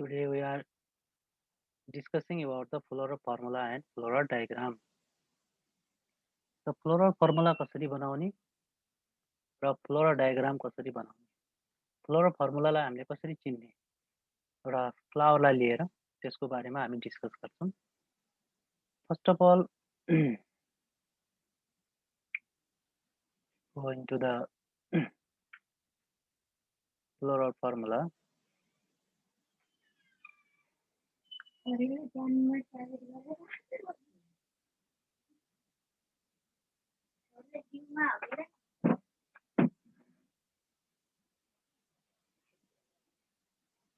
Today we are discussing about the floral formula and floral diagram. The floral formula कसरी बनाउने र floral diagram कसरी बनाउने. Floral formula लाई हामीले कसरी चिन्ने. एउटा फ्लावरलाई लिएर त्यसको बारेमा हामी डिस्कस गर्छौं. First of all, go into the floral formula.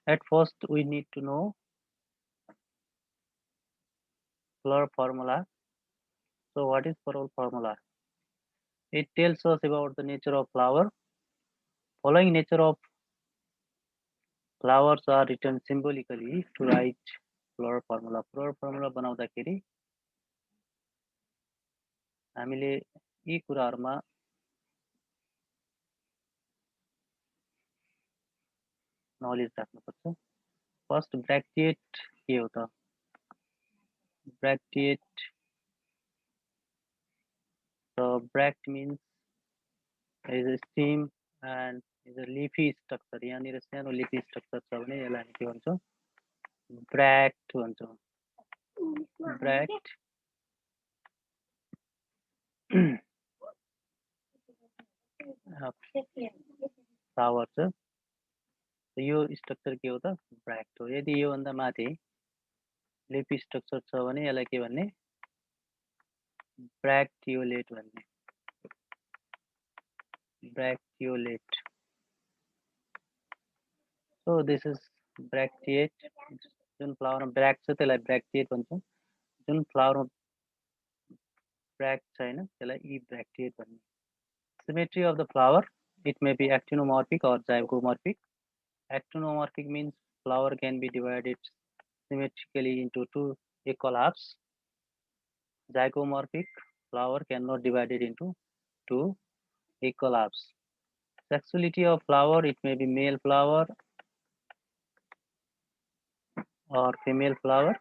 At first, we need to know floral formula. So, what is floral formula? It tells us about the nature of flower. Following nature of flowers are written symbolically to write floral formula. Floral formula बनाउँदाखेरि हामीले यी कुराहरुमा knowledge राख्नुपर्छ. First bracket के हो त? Bracket, so bract means is a stem and is a leafy structure. यहाँनिर सानो leafy structure छ भने यसलाई हामी के भन्छौं? ब्रैक्ट भन्छौं. ब्रैक्ट फ्लावर छ. यो स्ट्रक्चर के हो त? ब्रैक्ट हो. यदि यो भन्दा माथि leafy structure छ भने यसलाई के भन्ने? ब्रैक्टियोलेट भन्ने. ब्रैक्टियोलेट. So this is bracteate. Jun flower में ब्रैक्ट छ त्यसलाई ब्रैक्टिएट भन्छौं. जुन फ्लावर में ब्रैक्ट छैन त्यसलाई ई ब्रैक्टिएट भन्ने. Symmetry of the flower, it may be actinomorphic or zygomorphic. Actinomorphic means flower can be divided symmetrically into two equal halves. Zygomorphic flower cannot divide it into two equal halves. Sexuality of flower, it may be male flower or female flower.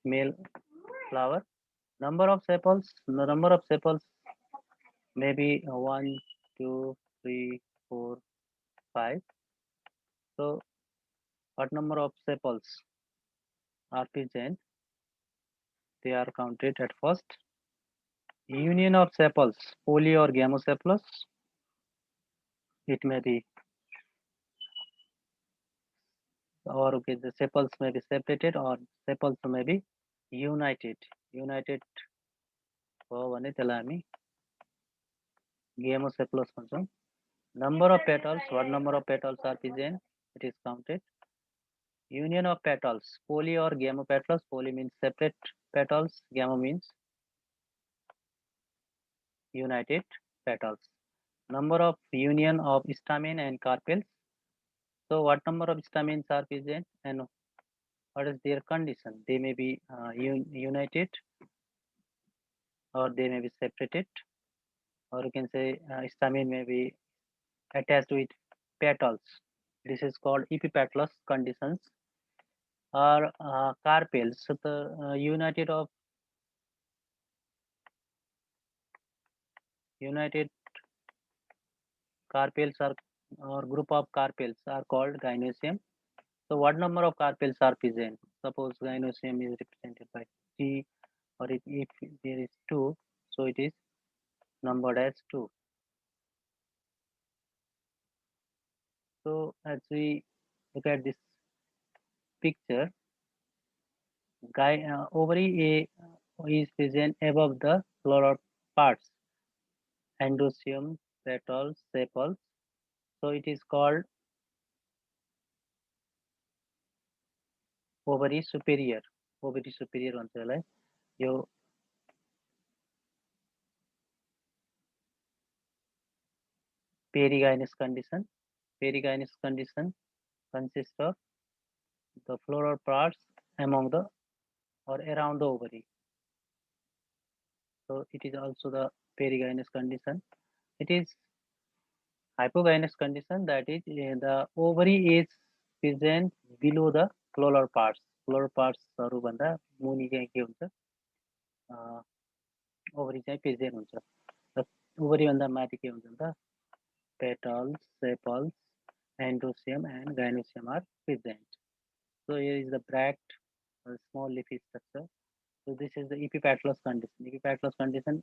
Male flower. Number of sepals, the number of sepals may be 1, 2, 3, 4, 5. So what number of sepals are present? They are counted at first. Union of sepals, poly or gamosepalous. It may be, or okay, the sepals may be separated or sepals may be united. United हो भने त्यसलाई हामी gamosepalous भन्छौं. Number of petals, what number of petals are present? It is counted. Union of petals, poly or gamopetalous. Poly means separate petals, gamo means united petals. Number of union of stamen and carpels. So what number of stamens are present and what is their condition? They may be united or they may be separated, or you can say stamen may be attached with petals. This is called epipetalous conditions. Or carpels, so the united carpels are or group of carpels are called gynoecium. So what number of carpels are present? Suppose gynoecium is represented by 3, or if there is 2, so it is numbered as 2. So as we look at this picture, ovary A is present above the floral parts, endoecium, petals, sepals. So it is called ovary superior. Ovary superior भन्छ यसलाई. यो perigynous condition. Perigynous condition consists of the floral parts among the or around the ovary. So it is also the perigynous condition. It is hypogynous condition, that is the ovary is present below the floral parts. Floral parts भन्दा मुनि चाहिँ के हुन्छ, ovary चाहिँ present हुन्छ र ovary भन्दा माथि के हुन्छ त petals, sepals, androecium and gynoecium are present. So here is the bract, small leafy structure. So this is the epipetalous condition. Epipetalous condition,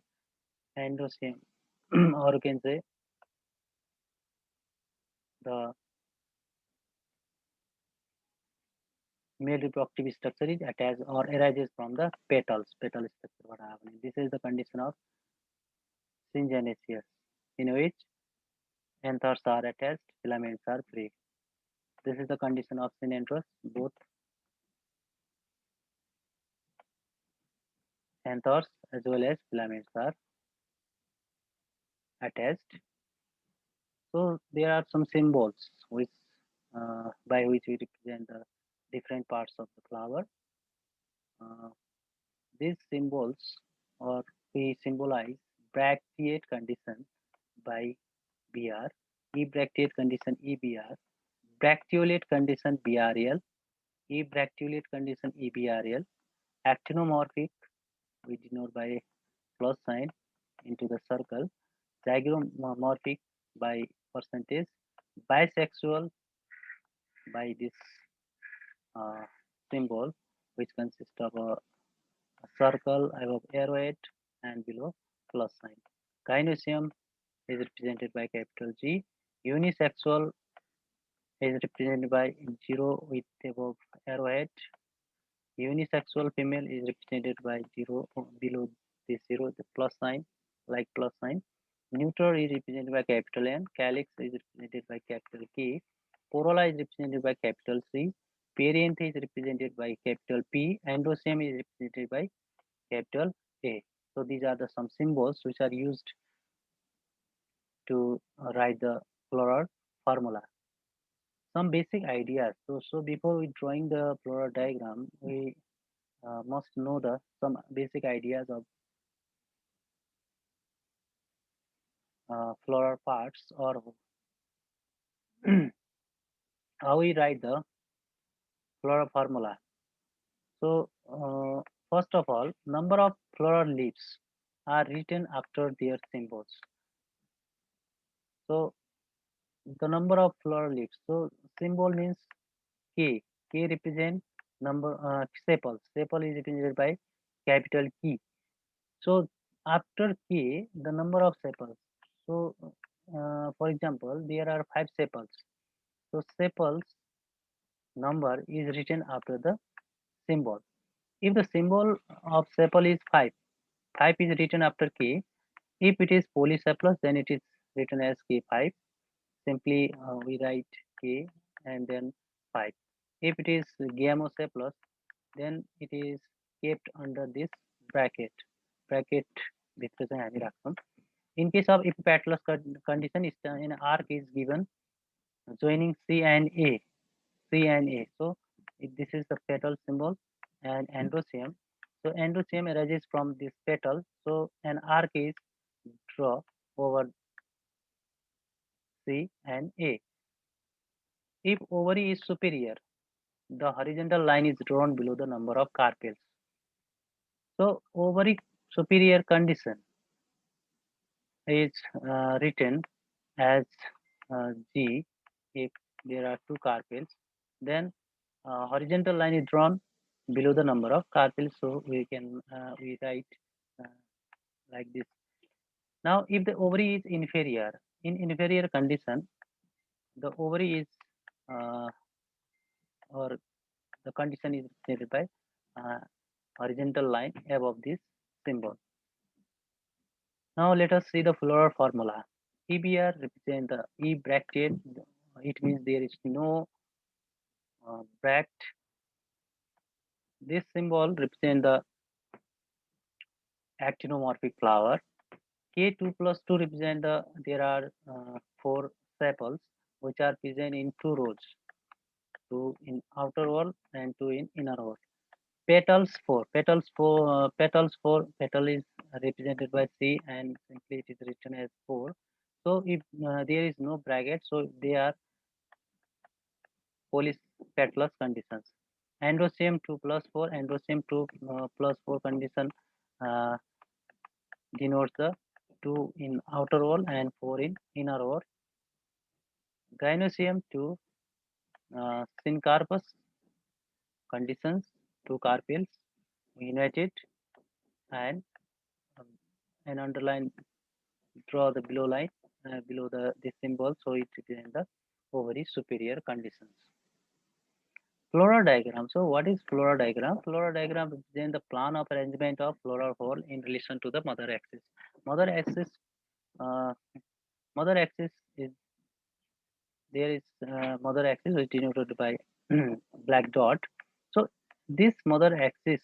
androecium, or you can say the male reproductive structure is attached or arises from the petals. Petal structure what happening. This is the condition of syngenesis, in which anthers are attached, filaments are free. This is the condition of synandrous. Both anthers as well as filaments are attached. So there are some symbols which by which we represent the different parts of the flower. These symbols or we symbolize bracteate condition by BR, ebracteate condition EBR, bracteolate condition BRL, ebracteolate condition EBRL, actinomorphic we denote by plus sign into the circle, zygomorphic by percentage, bisexual by this symbol which consists of a circle above arrowhead and below plus sign. Gynoecium is represented by capital G. Unisexual is represented by 0 with above arrowhead. Unisexual female is represented by 0 below this 0, the plus sign, like plus sign. Neuter is represented by capital N. Calyx is represented by capital K. Corolla is represented by capital C. Perianth is represented by capital P. Androecium is represented by capital A. So these are the some symbols which are used to write the floral formula. Some basic ideas. So before we drawing the floral diagram, we must know the some basic ideas of floral parts or how we write the floral formula. So first of all, number of floral leaves are written after their symbols. So the number of floral leaves. So symbol means K. K represent number sepal. Sepal is represented by capital K. So after K, the number of sepals. So for example, there are 5 sepals. So sepals number is written after the symbol. If the symbol of sepal is 5, 5 is written after K. If it is polysepalous, then it is written as K5. Simply we write K and then 5. If it is gamosepalous, then it is kept under this bracket. Bracket भित्र चाहिँ हामी राख्छौँ. In case of epipetalous condition, an arc is given joining C and A. C and A. So this is the petal symbol and androecium. So androecium arises from this petal. So an arc is drawn over C and A. If ovary is superior, the horizontal line is drawn below the number of carpels. So ovary superior condition is written as G if there are 2 carpels. Then horizontal line is drawn below the number of carpels. So we can we write like this. Now if the ovary is inferior, in inferior condition, the ovary is or the condition is stated by horizontal line above this symbol. Now let us see the floral formula. EBR represent the E bracteate. It means there is no bract. This symbol represent the actinomorphic flower. K2 plus 2 represent the there are 4 sepals which are present in 2 rows, 2 in outer wall and 2 in inner wall. Petals 4. Petals 4. Petal is represented by C and simply it is written as 4. So if there is no bracket, so they are petalous conditions. Androecium 2 plus 4, androecium 2 plus 4 condition uh, denotes the 2 in outer wall and 4 in inner wall. Gynoecium 2 syncarpous conditions, 2 carpels united, and um, an underline, draw the below line below the symbol, so it represents the ovary superior conditions. Floral diagram. So what is floral diagram? Floral diagram represents the plan of arrangement of floral whole in relation to the mother axis. Mother axis, uh, mother axis is there is mother axis which is denoted by black dot. So this mother axis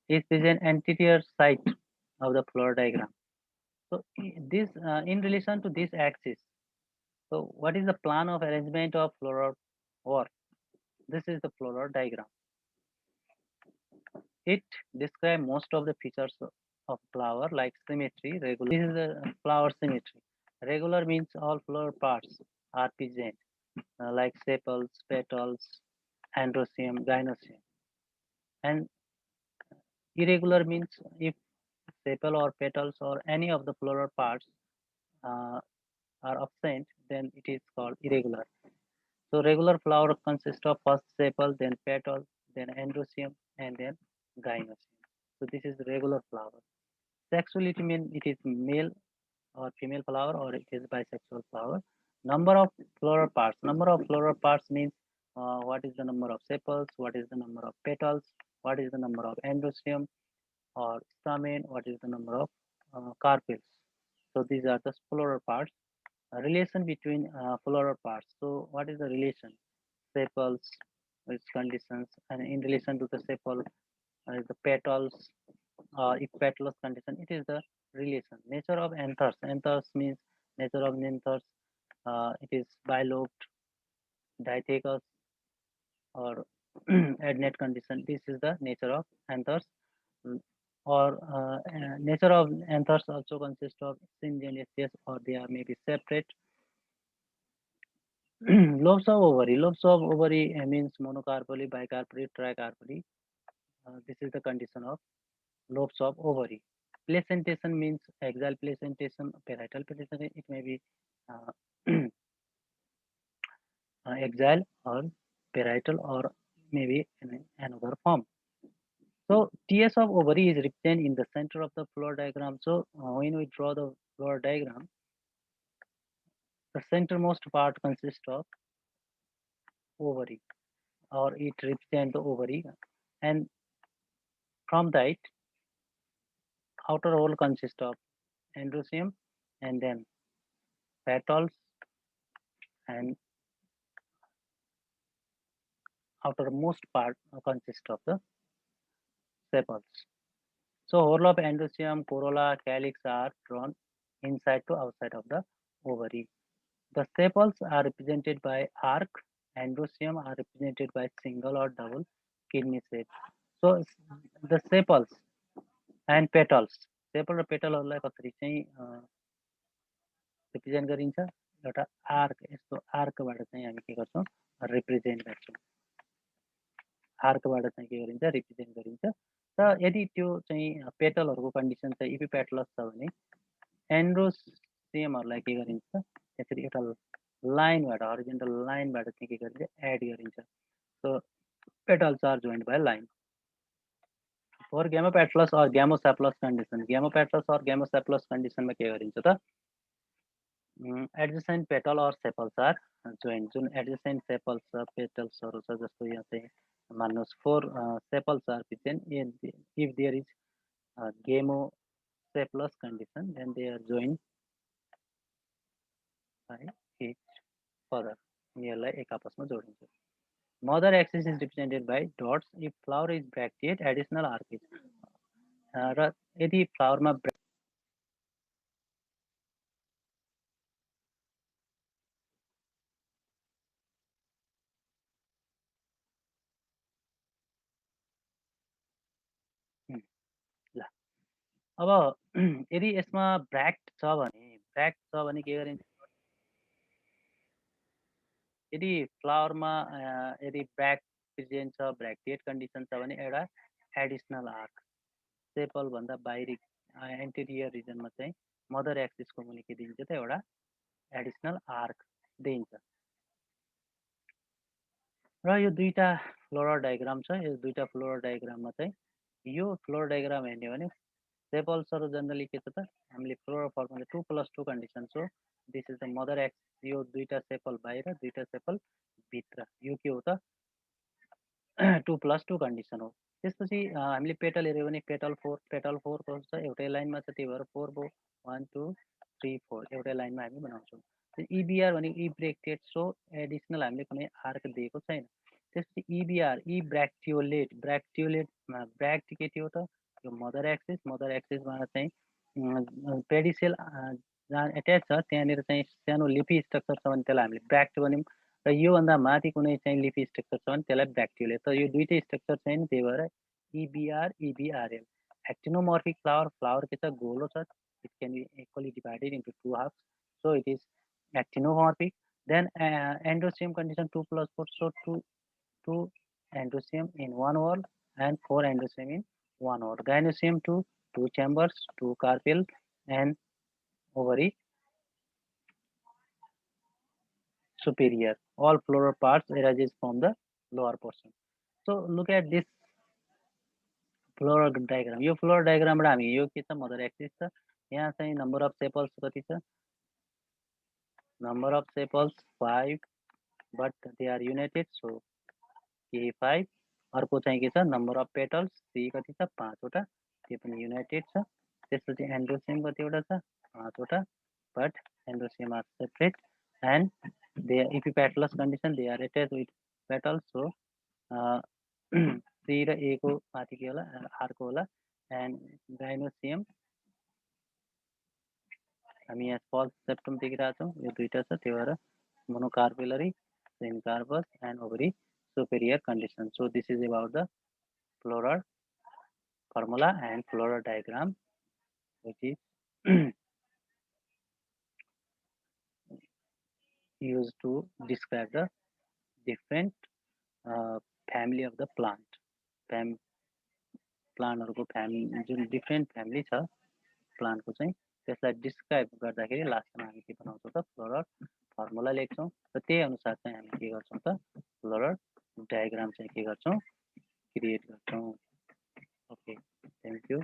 is an anterior side of the floral diagram. So this in relation to this axis. So what is the plan of arrangement of floral or this is the floral diagram. It describes most of the features of flower like symmetry, regular. This is the flower symmetry. Regular means all flower parts are present, like sepals, petals, androecium, gynoecium. And irregular means if sepal or petals or any of the floral parts uh, are absent, then it is called irregular. So regular flower consists of first sepal, then petal, then androecium, and then gynoecium. So this is regular flower. Sexuality means it is male or female flower or it is bisexual flower. Number of floral parts. Number of floral parts means what is the number of sepals, what is the number of petals, what is the number of androecium or stamen, what is the number of carpels. So these are the floral parts. Relation between floral parts. So what is the relation? Sepals, its conditions, and in relation to the sepal, the petals, if petalous condition, it is the relation. Nature of anthers. Anthers means nature of anthers. It is bilobed, dithecous, or adnate condition. This is the nature of anthers. Mm, Or nature of anthers also consist of syngenesious or they are maybe separate. Lobes of ovary. Lobes of ovary means monocarpally, bicarpally, tricarpally. This is the condition of lobes of ovary. Placentation means axial placentation, parietal placentation. It may be uh, axial or parietal or maybe in another form. So TS of ovary is represented in the center of the floor diagram. So when we draw the floor diagram, the centermost part consists of ovary or it represents the ovary and from that outer wall consists of androecium and then petals and outermost part consists of the sepals. So whole of androecium, corolla, calyx are drawn inside to outside of the ovary. The sepals are represented by arc, androecium are represented by single or double kidney shape. So the sepals and petals, sepal र पेटलहरूलाई कसरी चाहिँ represent गरिन्छ एउटा arc यस्तो आर्कबाट चाहिँ हामी के गर्छौँ represent गर्छौँ आर्कबाट चाहिँ के गरिन्छ रिप्रेजेन्ट गरिन्छ र यदि त्यो चाहिँ पेटलहरूको कन्डिसन चाहिँ इपिपेटलस छ भने एन्ड्रोसियमहरूलाई के गरिन्छ त्यसरी एउटा लाइनबाट हरिजेन्टल लाइनबाट चाहिँ के गरिन्छ एड गरिन्छ सो petals are joined by line. For gamopetalous or gamocephalous condition, gamopetalous or gamocephalous condition में के गरिन्छ त adjacent petal or sepals are joined. Jun adjacent sepals छ petals छ जस्तो यहाँ चाहिँ मान्नुहोस् 4 sepals are present. If there is gamocephalous condition, then they are joined by each other. यिनीहरूलाई एक आपसमा जोडिन्छ. Mother axis is represented by dots. If flower is bracteate, additional arc is. र यदि फ्लावरमा ल अब यदि यसमा ब्र्याक्ट छ भने के गरिन्छ यदि फ्लावरमा यदि ब्र्याक प्रेजेन्ट छ, ब्र्याक्टिएट कन्डिसन छ भने एउटा एडिसनल आर्क सेपल भन्दा बाहिरी एन्टेरियर रिजनमा चाहिँ मदर एक्सिसको मुनि के दिन्छ त एउटा एडिसनल आर्क दिन्छ। र यो दुईटा फ्लोरल डायग्राम छ। यो दुईटा फ्लोरल डायग्राममा चाहिँ यो फ्लोरल डायग्राम हेर्ने हो भने सेपल्सहरू जनरली के छ त हामीले फ्लोरल फर्ममा 2+2 condition so this is the mother axis. यो दुईटा सेपल बाहिर दुईटा सेपल भित्र, यो के हो त 2+2 कन्डिसन हो। त्यसपछि हामीले पेटल हेऱ्यो भने पेटल 4 को छ एउटै लाइनमा छ, त्यही भएर 4 भयो 1 2 3 4 एउटै लाइनमा हामी बनाउँछौँ। इबिआर भनेको ई ब्रेक्टेड, सो एडिसनल हामीले कुनै आर्क दिएको छैन। त्यसपछि इबिआर ई ब्र्याक्टियोलेटमा ब्र्याक्ट के थियो त यो मदर एक्सिसमा चाहिँ पेडिसेल जहाँ एट्याच छ त्यहाँनिर चाहिँ सानो लिफी स्ट्रक्चर छ भने त्यसलाई हामीले ब्र्याक्ट भन्यौँ। र योभन्दा माथि कुनै चाहिँ लिफी स्ट्रक्चर छ भने त्यसलाई ब्र्याक्टियोलेट। त यो दुईटै स्ट्रक्चर छैन, त्यही भएर इबिआर इबिआरएल। एक्टिनोमर्फिक फ्लावर के छ गोलो छ, it can be equally divided into 2 half, so it is actinomorphic. Then endoecium condition 2+4, so two endoecium in one wall and 4 endoecium in one wall. Gynoecium 2 chambers, 2 carpel and ovary superior. All floral parts arises from the lower portion. So look at this floral diagram. Yo floral diagram हामी यो के छ mother axis छ। यहाँ चाहिँ number of sepals कति छ, number of sepals 5 but they are united, so K5। अर्को चाहिँ के छ नम्बर अफ पेटल्स 3 कति छ 5 वटा, त्यो पनि युनाइटेड छ। त्यसपछि एन्डोसियम कतिवटा छ 5 वटा, but androecium are separate and they epipetalous condition they are attach with petals, so 3 र A को माथि के होला आरको होला। एन्ड गाइनोसियम हामी यहाँ फल्स सेप्टम देखिरहेको छौँ, यो दुईवटा छ, त्यो भएर monocarpellary carpus and ovary superior condition. So this is about the floral formula and floral diagram, which is used to describe the different family of the plant. प्लान्टहरुको family जुन डिफ्रेन्ट फ्यामिली छ प्लान्टको चाहिँ त्यसलाई डिस्क्राइब गर्दाखेरि लास्टमा हामी के बनाउँछौँ त फ्लोरल फर्मुला लेख्छौँ र त्यही अनुसार चाहिँ हामी के गर्छौँ त फ्लोरल डायग्राम चाहिँ के गर्छौँ क्रिएट गर्छौँ। Okay, thank you.